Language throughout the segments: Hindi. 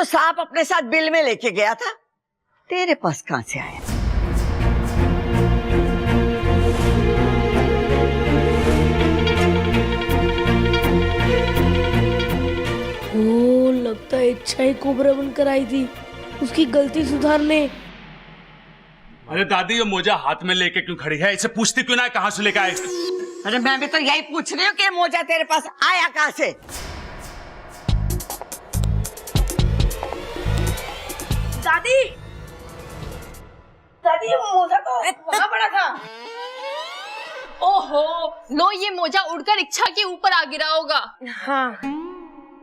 तो सांप अपने साथ बिल में लेके गया था, तेरे पास कहां से आया? ओ, लगता है इच्छा ही कोबरा बनकर आई थी उसकी गलती सुधारने। अरे दादी, ये मोजा हाथ में लेके क्यों खड़ी है? इसे पूछती क्यों ना कहां से लेके आए? अरे मैं भी तो यही पूछ रही हूँ कि मोजा तेरे पास आया कहां से? दादी, दादी ये मोजा तो वहां पड़ा था। ओहो, लो ये मोजा उड़कर इच्छा के ऊपर आ गिरा होगा। हाँ,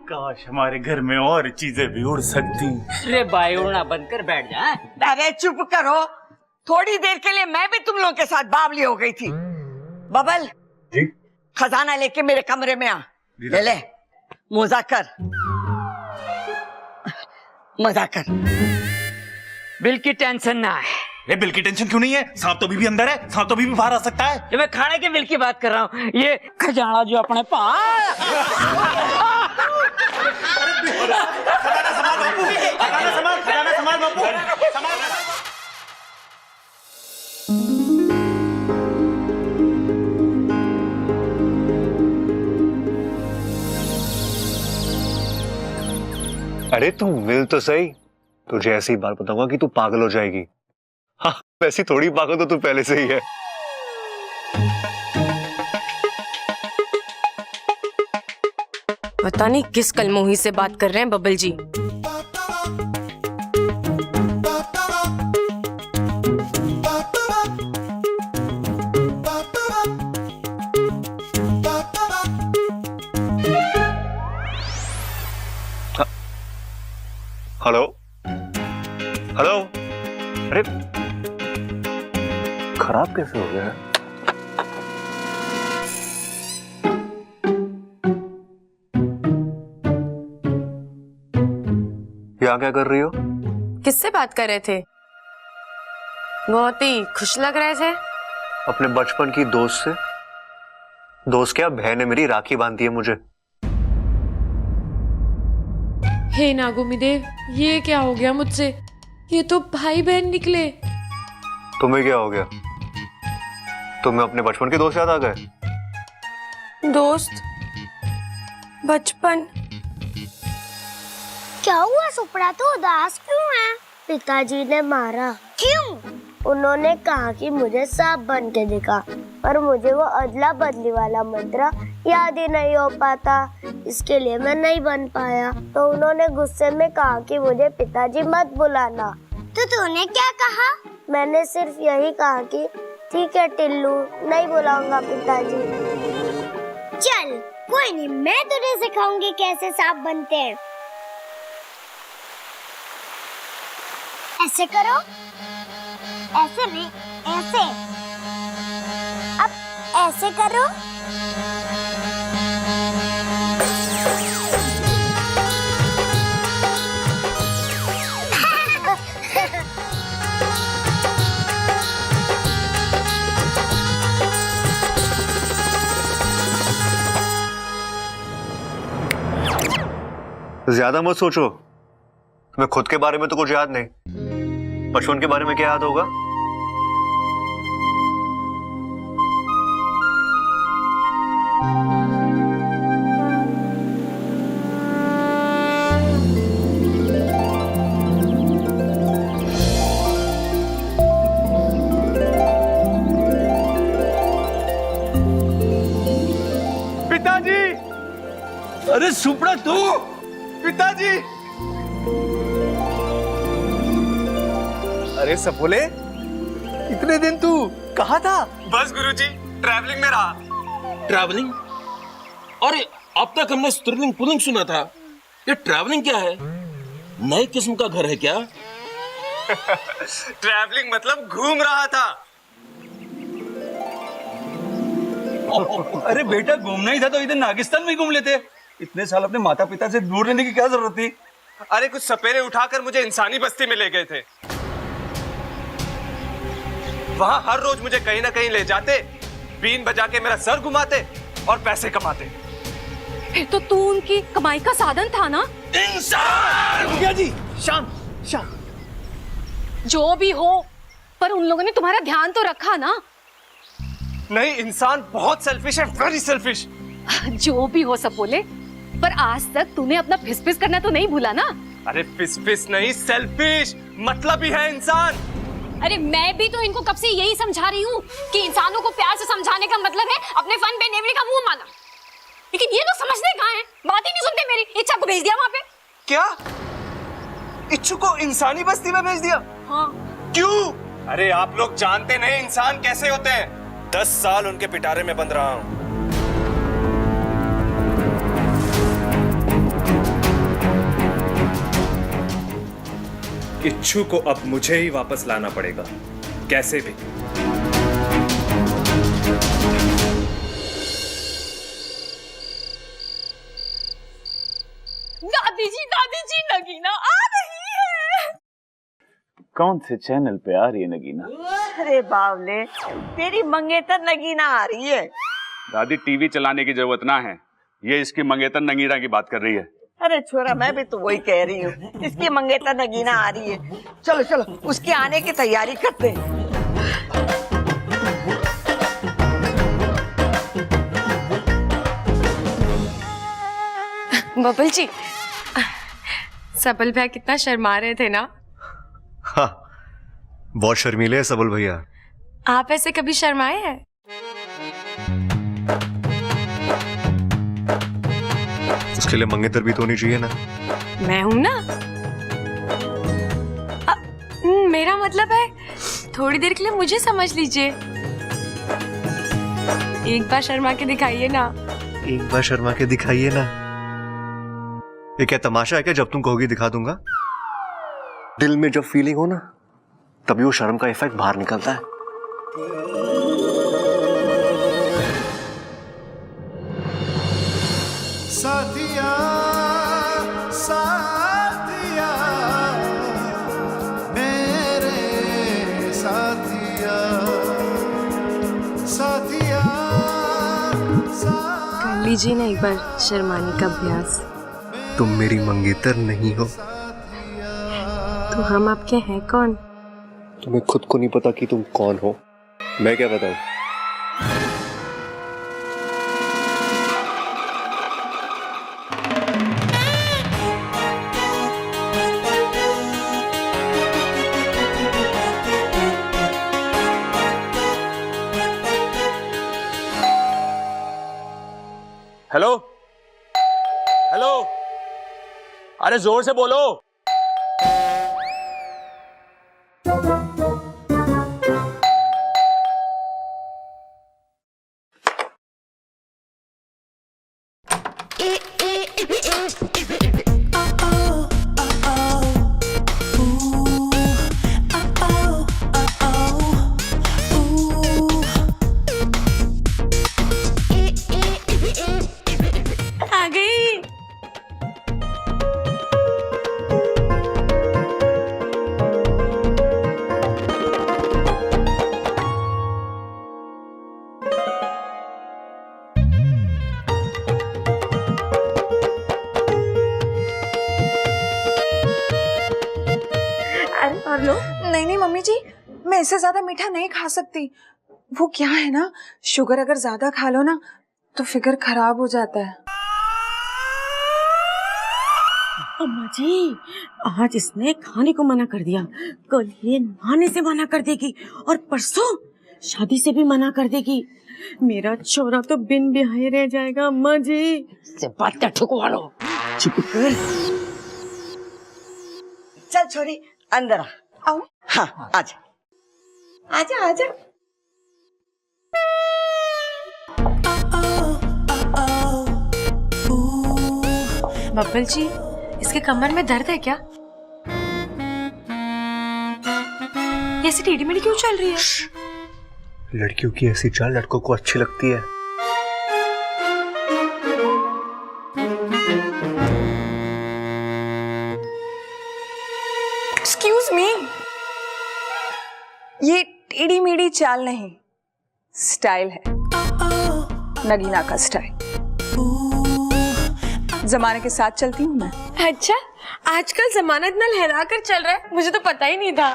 काश हमारे घर में और चीजें भी उड़ सकती। अरे भाई, उड़ना बंद कर बैठ जा। अरे चुप करो, थोड़ी देर के लिए मैं भी तुम लोगों के साथ बावली हो गई थी। बबल जी? खजाना लेके मेरे कमरे में आ। ले ले, मोजा कर, मजा कर। बिल की टेंशन ना है। ये बिल की टेंशन क्यों नहीं है? सांप तो अभी भी अंदर है, सांप तो अभी भी बाहर आ सकता है। ये मैं खाने के बिल की बात कर रहा हूँ। ये खजाना जो अपने पास। अरे तू मिल तो सही, तुझे ऐसी बात बताऊंगा कि तू पागल हो जाएगी। हाँ, वैसी थोड़ी पागल तो तू पहले से ही है। पता नहीं किस कलमोही से बात कर रहे हैं बबल जी। हेलो हेलो, अरे खराब कैसे हो गया है? यहाँ क्या कर रही हो? किससे बात कर रहे थे? बहुत ही खुश लग रहे थे। अपने बचपन की दोस्त से। दोस्त क्या, बहन ने मेरी राखी बांधी है मुझे। हे नागोमी देव, ये क्या हो गया मुझसे? ये तो भाई बहन निकले। तुम्हें क्या हो गया? तुम्हें अपने बचपन के दोस्त याद आ गए? दोस्त? बचपन? क्या हुआ सुपड़ा, तो उदास क्यों है? पिताजी ने मारा। क्यों? उन्होंने कहा कि मुझे सांप बन के दिखा, पर मुझे वो अदला बदली वाला मंत्र याद ही नहीं हो पाता, इसके लिए मैं नहीं बन पाया। तो उन्होंने गुस्से में कहा कि मुझे पिताजी मत बुलाना। तो तूने क्या कहा? मैंने सिर्फ यही कहा कि ठीक है टिल्लू, नहीं बुलाऊंगा पिताजी। चल कोई नहीं, मैं तुझे सिखाऊंगी कैसे सांप बनते हैं। ऐसे करो, ऐसे नहीं, ऐसे। अब ऐसे करो। ज्यादा मत सोचो, तुम्हें खुद के बारे में तो कुछ याद नहीं, बचपन के बारे में क्या याद होगा? पिताजी! अरे सुपड़ा तू! पिताजी! अरे सफोले, इतने दिन तू कहाँ था? बस गुरुजी, ट्रैवलिंग में रहा। ट्रैवलिंग? अरे अब तक हमने स्त्रीलिंग पुल्लिंग सुना था, ये ट्रैवलिंग क्या है? नए किस्म का घर है क्या? ट्रैवलिंग मतलब घूम रहा था। अरे बेटा, घूमना ही था तो इधर नागिस्तान में घूम लेते। इतने साल अपने माता पिता से दूर रहने की क्या जरूरत थी? अरे कुछ सपेरे उठाकर मुझे इंसानी बस्ती में ले गए थे। वहां हर रोज मुझे कहीं ना कहीं ले जाते, बीन बजा के मेरा सर घुमाते और पैसे कमाते। फिर तो तू उनकी कमाई का साधन था ना। भैया जी शांत शांत। जो भी हो, पर उन लोगों ने तुम्हारा ध्यान तो रखा ना। नहीं, इंसान बहुत सेल्फिश है, वेरी सेल्फिश। जो भी हो सपोले, पर आज तक तूने अपना फिस करना तो नहीं भूला ना। अरे फिस नहीं, सेल्फिश मतलब ही है इंसान। अरे मैं भी तो इनको कब से यही समझा रही हूँ कि इंसानों को प्यार से समझाने का मतलब है अपने फन पे नेवरी का मुंह माना। लेकिन ये लोग समझते कहाँ हैं? बात ही नहीं सुनते मेरी। इच्छा को भेज दिया वहाँ पे। क्या इच्छु को इंसानी बस्ती में भेज दिया? हाँ। क्यों? अरे आप लोग जानते नहीं इंसान कैसे होते हैं। 10 साल उनके पिटारे में बंद रहा हूँ। इच्छु को अब मुझे ही वापस लाना पड़ेगा, कैसे भी। दादी जी नगीना आ रही है। कौन से चैनल पे आ रही है नगीना? अरे बावले, तेरी मंगेतर नगीना आ रही है। दादी टीवी चलाने की जरूरत ना है, ये इसकी मंगेतर नगीना की बात कर रही है। अरे छोरा, मैं भी तो वही कह रही हूँ, इसकी मंगेतर नगीना आ रही है। चलो चलो उसके आने की तैयारी करते हैं। बबल जी, सबल भैया कितना शर्मा रहे थे ना। हाँ, बहुत शर्मीले है सबल भैया। आप ऐसे कभी शर्माए हैं? उसके लिए मंगेतर भी तो होनी चाहिए ना। मैं हूं ना। मेरा मतलब है थोड़ी देर के लिए मुझे समझ लीजिए। एक बार शर्मा के दिखाइए ना। एक बार शर्मा के दिखाइए ना। ये क्या तमाशा है क्या? जब तुम कहोगी दिखा दूंगा। दिल में जब फीलिंग हो ना, तभी वो शर्म का इफेक्ट बाहर निकलता है। साथिया साथिया मेरे साथिया साथिया कर लीजिए ना एक बार शर्माने का अभ्यास। तुम मेरी मंगेतर नहीं हो तो हम आपके हैं कौन? तुम्हें खुद को नहीं पता कि तुम कौन हो। मैं क्या बताऊं? हेलो हेलो, अरे जोर से बोलो। आ गई। और लो। नहीं नहीं मम्मी जी, मैं इससे ज्यादा मीठा नहीं खा सकती। वो क्या है ना, शुगर अगर ज्यादा खा लो ना तो फिगर खराब हो जाता है। अम्मा जी, आज इसने खाने को मना कर दिया, कल ये नहाने से मना कर देगी और परसों शादी से भी मना कर देगी। मेरा छोरा तो बिन ब्याहे रह जाएगा अम्मा जी। से बात क्या ठुकवा लो। चुप कर। चल छोरी अंदर आ। आओ। हाँ आजा आजा आजा। बब्बल जी, इसके कमर में दर्द है क्या? ये ऐसी टेढ़ी मेढ़ी क्यों चल रही है? लड़कियों की ऐसी चाल लड़कों को अच्छी लगती है। एक्सक्यूज मी, ये टेढ़ी मेढ़ी चाल नहीं, स्टाइल है, नगीना का स्टाइल। जमाने के साथ चलती हूँ मैं। अच्छा, आजकल जमाना इतना लहरा कर चल रहा है, मुझे तो पता ही नहीं था।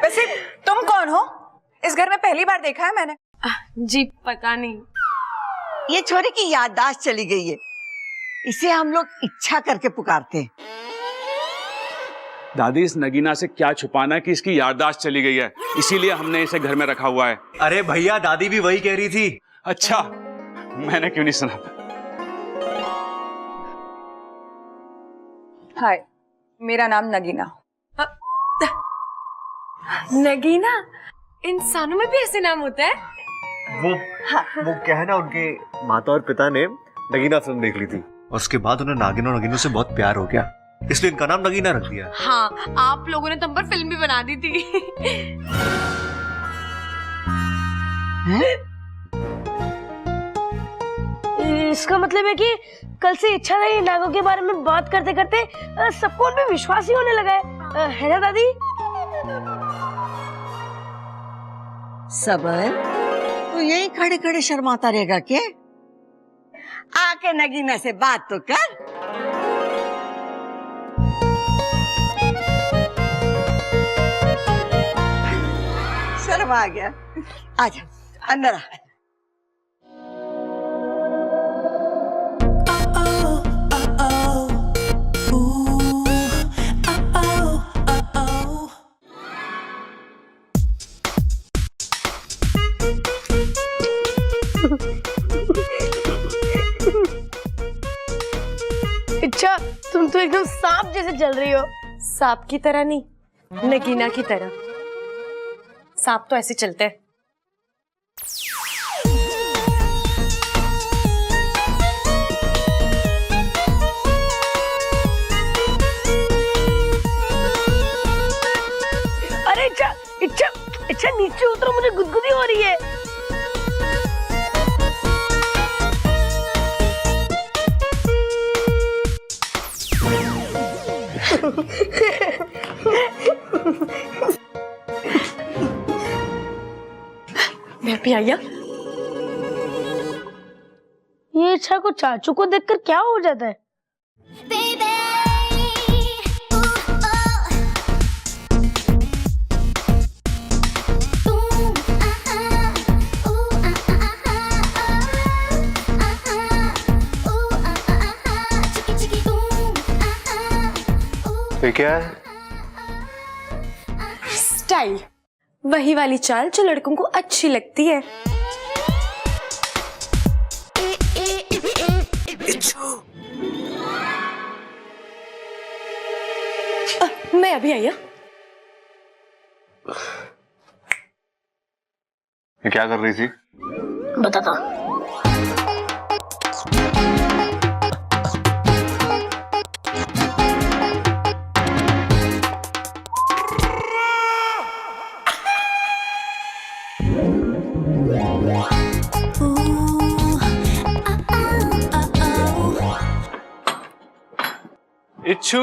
वैसे तुम कौन हो? इस घर में पहली बार देखा है मैंने। जी पता नहीं। ये छोरी की याददाश्त चली गई है, इसे हम लोग इच्छा करके पुकारते हैं। दादी, इस नगीना से क्या छुपाना कि इसकी याददाश्त चली गई है, इसीलिए हमने इसे घर में रखा हुआ है। अरे भैया, दादी भी वही कह रही थी। अच्छा, मैंने क्यों नहीं सुना? हाय, मेरा नाम नगीना। नगीना? इंसानों में भी ऐसे नाम होता है? वो क्या है ना, उनके माता और पिता ने नगीना फिल्म देख ली थी, और उसके बाद उन्हें नागिन और नगीनों से बहुत प्यार हो गया, इसलिए इनका नाम नगीना रख दिया। हाँ, आप लोगों ने तुम पर फिल्म भी बना दी थी। इसका मतलब है कि कल से इच्छा नहीं नागों के बारे में बात करते करते सबको उन पे विश्वास ही होने लगा है ना दादी? सबर, तू यही खड़े खड़े शर्माता रहेगा क्या? आके नगीना से बात तो कर। शर्म आ गया, आजा अंदर आ। अच्छा, तुम तो एकदम सांप जैसे चल रही हो। सांप की तरह नहीं, नगीना की तरह। सांप तो ऐसे चलते हैं। अरे इच्छा इच्छा इच्छा, नीचे उतरो, मुझे गुदगुदी हो रही है। मैं भी आया। ये इच्छा को चाचू को देखकर क्या हो जाता है? ये क्या है? स्टाइल, वही वाली चाल जो लड़कों को अच्छी लगती है। मैं अभी आई। ये क्या कर रही थी? बताता। इच्छू,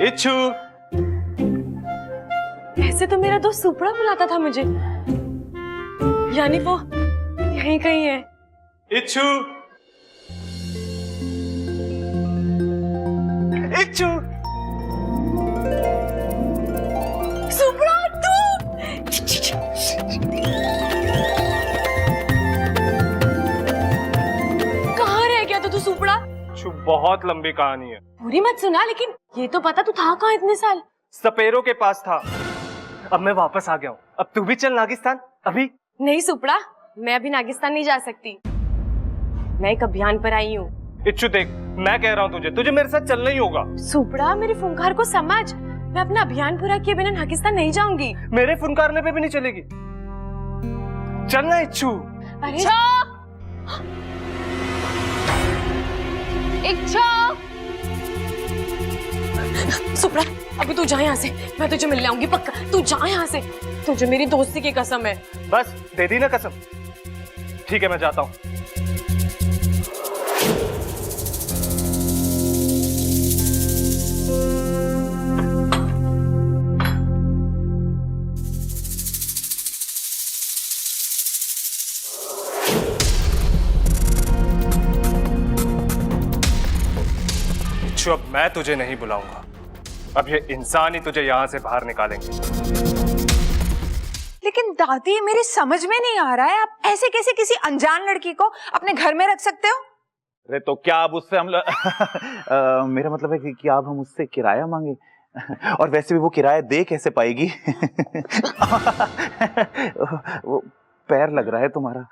इच्छू। ऐसे तो मेरा दोस्त सुपड़ा बुलाता था मुझे, यानी वो यहीं कहीं है। इच्छू, इच्छू। सुपड़ा, तू कहाँ रह गया था तू सुपड़ा? बहुत लंबी कहानी है, पूरी मत सुना, लेकिन ये तो पता तू था कहाँ इतने साल? सपेरों के पास था, अब मैं वापस आ गया हूँ। अब तू भी चल नागिस्तान। अभी नहीं सुपड़ा, मैं अभी नागिस्तान नहीं जा सकती, मैं एक अभियान पर आई हूँ। इच्छू देख, मैं कह रहा हूँ तुझे मेरे साथ चलना ही होगा। सुपड़ा, मेरे फुंकार को समझ, मैं अपना अभियान पूरा किए बिना नागिस्तान नहीं जाऊंगी। मेरे फुनकारने पे भी नहीं चलेगी, चलना इच्छू। अरे इच्छा, सुपड़ा, अभी तू जा यहाँ से, मैं तुझे मिलने आऊंगी पक्का। तू जा यहाँ से, तुझे मेरी दोस्ती की कसम है। बस दे दी ना कसम। ठीक है, मैं जाता हूँ। इच्छु, अब मैं तुझे नहीं बुलाऊंगा। अब ये इंसान ही तुझे यहाँ से बाहर निकालेंगे। लेकिन दादी, मेरी समझ में नहीं आ रहा है, आप ऐसे कैसे किसी अनजान लड़की को अपने घर में रख सकते हो? अरे तो क्या अब उससे हम मेरा मतलब है कि अब हम उससे किराया मांगे? और वैसे भी वो किराया दे कैसे पाएगी? वो पैर लग रहा है तुम्हारा।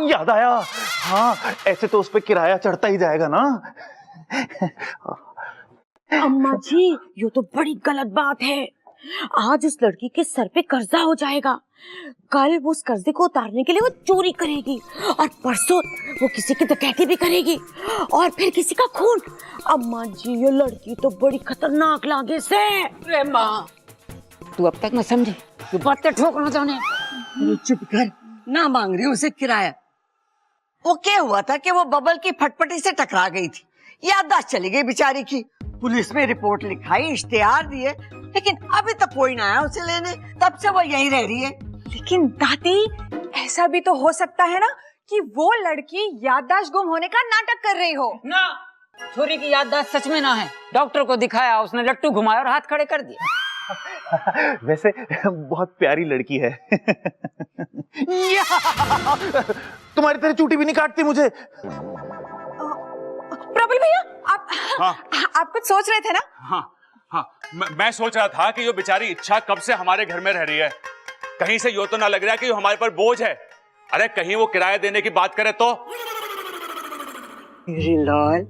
याद आया, हाँ ऐसे तो उस पे किराया चढ़ता ही जाएगा ना। अम्मा जी, ये तो बड़ी गलत बात है। आज उस लड़की के सर पे कर्जा हो जाएगा, कल वो उस कर्जे को उतारने के लिए वो चोरी करेगी, और परसों वो किसी की डकैती भी करेगी, और फिर किसी का खून। अम्मा जी, ये लड़की तो बड़ी खतरनाक लागे से। अरे माँ, तू अब तक न समझी, तू बातें ठोकना चाहने। चुप कर, ना मांग रही उसे किराया। वो क्या हुआ था कि वो बबल की फटफटी से टकरा गई थी, याददाश्त चली गई बेचारी की। पुलिस में रिपोर्ट लिखाई, इश्तेहार दिए, लेकिन अभी तक कोई ना आया उसे लेने। तब से वो यहीं रह रही है। लेकिन दादी, ऐसा भी तो हो सकता है ना कि वो लड़की याददाश्त गुम होने का नाटक कर रही हो। ना, छोरी की याददाश्त सच में ना है। डॉक्टर को दिखाया, उसने लट्टू घुमाया और हाथ खड़े कर दिया। वैसे बहुत प्यारी लड़की है। तुम्हारी तरह चूटी भी नहीं काटती मुझे। प्रबल भैया, आप हाँ। आप कुछ सोच रहे थे ना? हाँ हाँ, मैं सोच रहा था कि ये बेचारी इच्छा कब से हमारे घर में रह रही है। कहीं से यो तो ना लग रहा है कि हमारे पर बोझ है। अरे कहीं वो किराया देने की बात करे तो। मेरी लाल,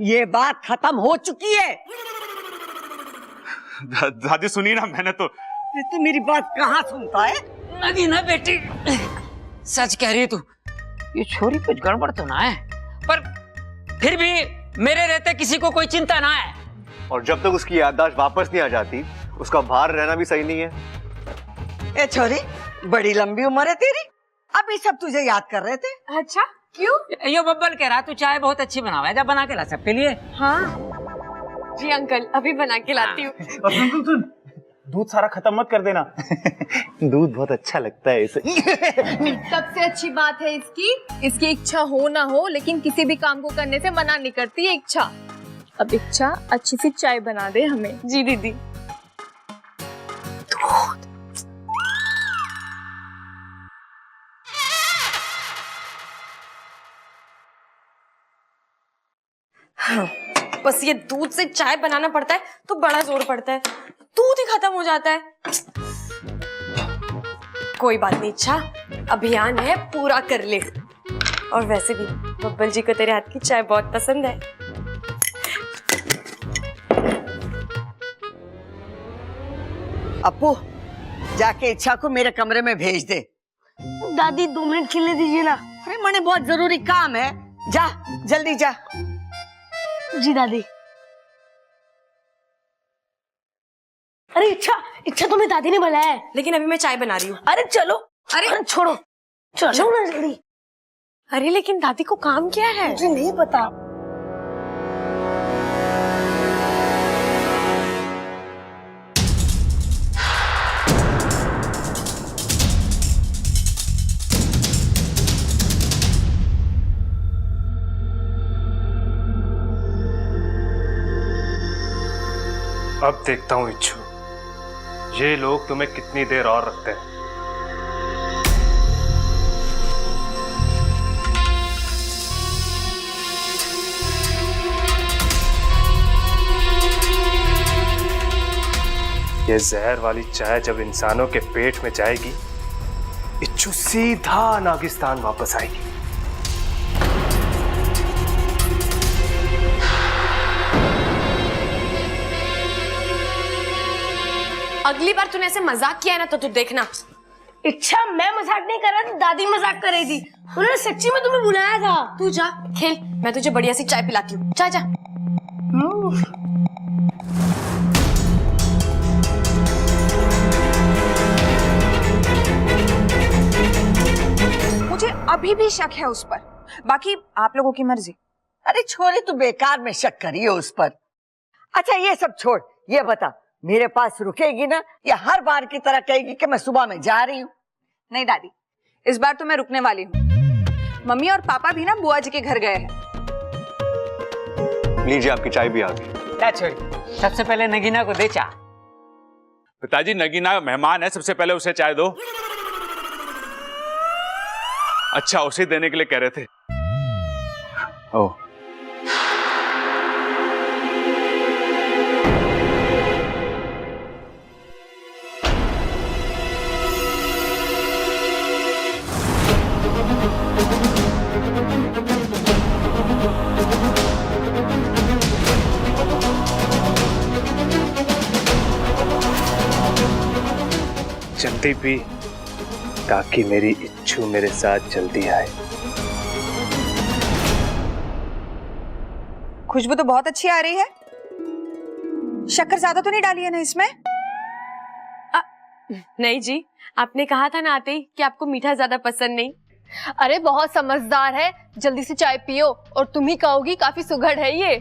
ये बात खत्म हो चुकी है। दादी सुनी ना, मैंने तो। तू मेरी बात कहाँ सुनता है? नगी ना बेटी, सच कह रही है तू। ये छोरी कुछ गड़बड़ तो ना है, पर फिर भी मेरे रहते किसी को कोई चिंता ना है। और जब तक उसकी याददाश्त वापस नहीं आ जाती, उसका बाहर रहना भी सही नहीं है। ए छोरी, बड़ी लंबी उम्र है तेरी, अभी सब तुझे याद कर रहे थे। अच्छा, क्यों? यो बब्बल कह रहा तू चाय बहुत अच्छी बनावा है, जा बना के ला सबके लिए। हाँ जी अंकल, अभी बना के लाती हूँ। सुन, दूध सारा खत्म मत कर देना। दूध बहुत अच्छा लगता है इसे। सबसे अच्छी बात है इसकी इच्छा हो ना हो, लेकिन किसी भी काम को करने से मना नहीं करती है इच्छा। अब इच्छा अच्छी सी चाय बना दे हमें। जी दीदी। हाँ, बस ये दूध से चाय बनाना पड़ता है तो बड़ा जोर पड़ता है, दूध ही खत्म हो जाता है। कोई बात नहीं, इच्छा अभियान है, पूरा कर ले। और वैसे भी बब्बल जी को तेरे हाथ की चाय बहुत पसंद है। अपू, जाके इच्छा को मेरे कमरे में भेज दे। दादी 2 मिनट खेलने दीजिए ना। अरे मने बहुत जरूरी काम है, जा जल्दी जा। जी दादी। अरे इच्छा तुम्हें दादी ने बुलाया है। लेकिन अभी मैं चाय बना रही हूँ। अरे चलो। अरे छोड़ो, चलो ना जल्दी। अरे लेकिन दादी को काम क्या है? मुझे नहीं पता। अब देखता हूँ इच्छु, ये लोग तुम्हें कितनी देर और रखते हैं। ये जहर वाली चाय जब इंसानों के पेट में जाएगी, इच्छु सीधा नागिस्तान वापस आएगी। अगली बार तूने ऐसे मजाक किया है ना तो तू देखना। इच्छा, मैं मजाक नहीं कर रहा था, दादी मजाक कर रही थी। उन्होंने सच्ची में तुम्हें बुलाया था। तू जा खेल, मैं तुझे बढ़िया सी चाय पिलाती हूँ। जा जा। मुझे अभी भी शक है उस पर, बाकी आप लोगों की मर्जी। अरे छोरी, तू बेकार में शक करी है उस पर। अच्छा ये सब छोड़, ये बता मेरे पास रुकेगी ना, या हर बार की तरह कहेगी कि मैं सुबह में जा रही हूँ? नहीं दादी, इस बार तो मैं रुकने वाली हूँ। मम्मी और पापा भी ना बुआ जी के घर गए हैं। लीजिए आपकी चाय भी आ गई। क्या छोड़ी, सबसे पहले नगीना को दे चाय। पिताजी नगीना मेहमान है, सबसे पहले उसे चाय दो। अच्छा, उसे देने के लिए कह रहे थे। ओह, जल्दी पी ताकि मेरी इच्छू मेरे साथ जल्दी आए। खुशबू तो बहुत अच्छी आ रही है। शक्कर ज्यादा तो नहीं डाली है ना इसमें? नहीं जी, आपने कहा था ना आते ही कि आपको मीठा ज्यादा पसंद नहीं। अरे बहुत समझदार है, जल्दी से चाय पियो और तुम ही कहोगी काफी सुघड़ है ये।